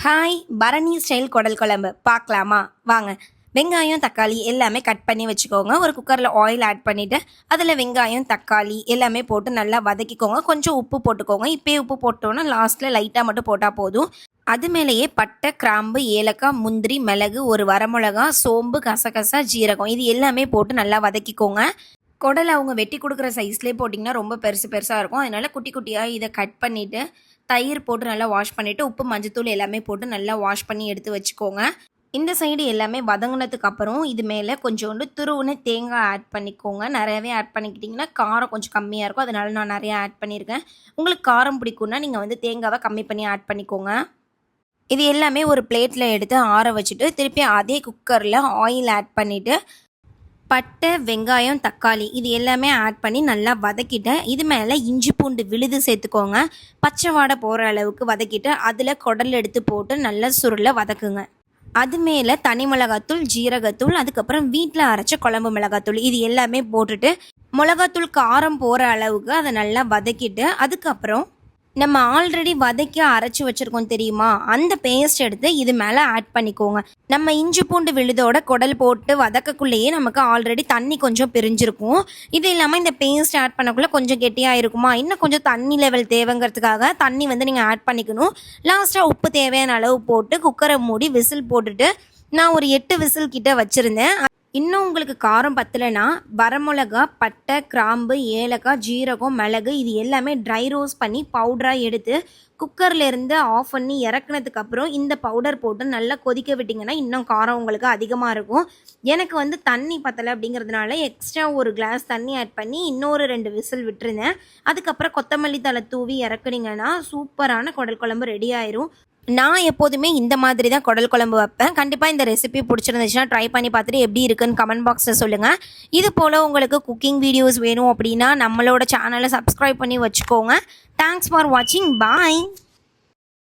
Hi, Bharani style குடல் குழம்பு பார்க்கலாமா? வாங்க. வெங்காயம் தக்காளி எல்லாமே கட் பண்ணி வச்சுக்கோங்க. ஒரு குக்கரில் ஆயில் ஆட் பண்ணிவிட்டு அதில் வெங்காயம் தக்காளி எல்லாமே போட்டு நல்லா வதக்கிக்கோங்க. கொஞ்சம் உப்பு போட்டுக்கோங்க. இப்போயே உப்பு போட்டோன்னா லாஸ்ட்டில் லைட்டாக மட்டும் போட்டால் போதும். அது மேலேயே பட்டை கிராம்பு ஏலக்காய் முந்திரி மிளகு ஒரு வரமிளகா சோம்பு கசகசா ஜீரகம் இது எல்லாமே போட்டு நல்லா வதக்கிக்கோங்க. குடலை அவங்க வெட்டி கொடுக்குற சைஸ்லேயே போட்டிங்கன்னா ரொம்ப பெருசு பெருசாக இருக்கும். அதனால் குட்டி குட்டியாக இதை கட் பண்ணிவிட்டு தயிர் போட்டு நல்லா வாஷ் பண்ணிவிட்டு உப்பு மஞ்சத்தூள் எல்லாமே போட்டு நல்லா வாஷ் பண்ணி எடுத்து வச்சுக்கோங்க. இந்த சைடு எல்லாமே வதங்கினதுக்கு அப்புறம் இது மேலே கொஞ்சோண்டு துருவுன்னு தேங்காய் ஆட் பண்ணிக்கோங்க. நிறையவே ஆட் பண்ணிக்கிட்டிங்கன்னா காரம் கொஞ்சம் கம்மியாக இருக்கும். அதனால நான் நிறையா ஆட் பண்ணியிருக்கேன். உங்களுக்கு காரம் பிடிக்கும்னா நீங்கள் வந்து தேங்காவை கம்மி பண்ணி ஆட் பண்ணிக்கோங்க. இது எல்லாமே ஒரு பிளேட்டில் எடுத்து ஆற வச்சுட்டு திருப்பி அதே குக்கரில் ஆயில் ஆட் பண்ணிவிட்டு பட்டை வெங்காயம் தக்காளி இது எல்லாமே ஆட் பண்ணி நல்லா வதக்கிட்டு இது மேலே இஞ்சி பூண்டு விழுது சேர்த்துக்கோங்க. பச்சை வாடை போகிற அளவுக்கு வதக்கிட்டு அதில் குடல் எடுத்து போட்டு நல்லா சுருளை வதக்குங்க. அது மேலே தனி மிளகாத்தூள் ஜீரகத்தூள் அதுக்கப்புறம் வீட்டில் அரைச்ச குழம்பு மிளகாத்தூள் இது எல்லாமே போட்டுட்டு மிளகாத்தூள் காரம் போகிற அளவுக்கு அதை நல்லா வதக்கிட்டு அதுக்கப்புறம் நம்ம ஆல்ரெடி வதக்கி அரைச்சி வச்சுருக்கோம் தெரியுமா, அந்த பேஸ்ட் எடுத்து இது மேலே ஆட் பண்ணிக்கோங்க. நம்ம இஞ்சி பூண்டு விழுதோட குடல் போட்டு வதக்கக்குள்ளேயே நமக்கு ஆல்ரெடி தண்ணி கொஞ்சம் பிரிஞ்சிருக்கும். இது இல்லாமல் இந்த பேஸ்ட் ஆட் பண்ணக்குள்ளே கொஞ்சம் கெட்டியாக இருக்குமா, இன்னும் கொஞ்சம் தண்ணி லெவல் தேவைங்கிறதுக்காக தண்ணி வந்து நீங்கள் ஆட் பண்ணிக்கணும். லாஸ்ட்டாக உப்பு தேவையான அளவு போட்டு குக்கரை மூடி விசில் போட்டுட்டு நான் ஒரு 8 விசில் கிட்ட வச்சுருந்தேன். இன்னும் உங்களுக்கு காரம் பத்தலைன்னா வரமிளகா பட்டை கிராம்பு ஏலக்காய் ஜீரகம் மிளகு இது எல்லாமே ட்ரை ரோஸ்ட் பண்ணி பவுடராக எடுத்து குக்கர்லேருந்து ஆஃப் பண்ணி இறக்குனதுக்கப்புறம் இந்த பவுடர் போட்டு நல்லா கொதிக்க விட்டிங்கன்னா இன்னும் காரம் உங்களுக்கு அதிகமாக இருக்கும். எனக்கு வந்து தண்ணி பத்தலை அப்படிங்கிறதுனால எக்ஸ்ட்ரா ஒரு கிளாஸ் தண்ணி ஆட் பண்ணி இன்னொரு 2 விசில் விட்டுருந்தேன். அதுக்கப்புறம் கொத்தமல்லி தழை தூவி இறக்குனீங்கன்னா சூப்பரான குடல் குழம்பு ரெடி ஆயிரும். நான் எப்போதுமே இந்த மாதிரி தான் குடல் குழம்பு வைப்பேன். கண்டிப்பாக இந்த ரெசிபி பிடிச்சிருந்துச்சுன்னா ட்ரை பண்ணி பார்த்துட்டு எப்படி இருக்குன்னு கமெண்ட் பாக்ஸில் சொல்லுங்கள். இது போல் உங்களுக்கு குக்கிங் வீடியோஸ் வேணும் அப்படின்னா நம்மளோட சேனலை சப்ஸ்கிரைப் பண்ணி வச்சுக்கோங்க. தேங்க்ஸ் ஃபார் வாட்சிங். பாய்.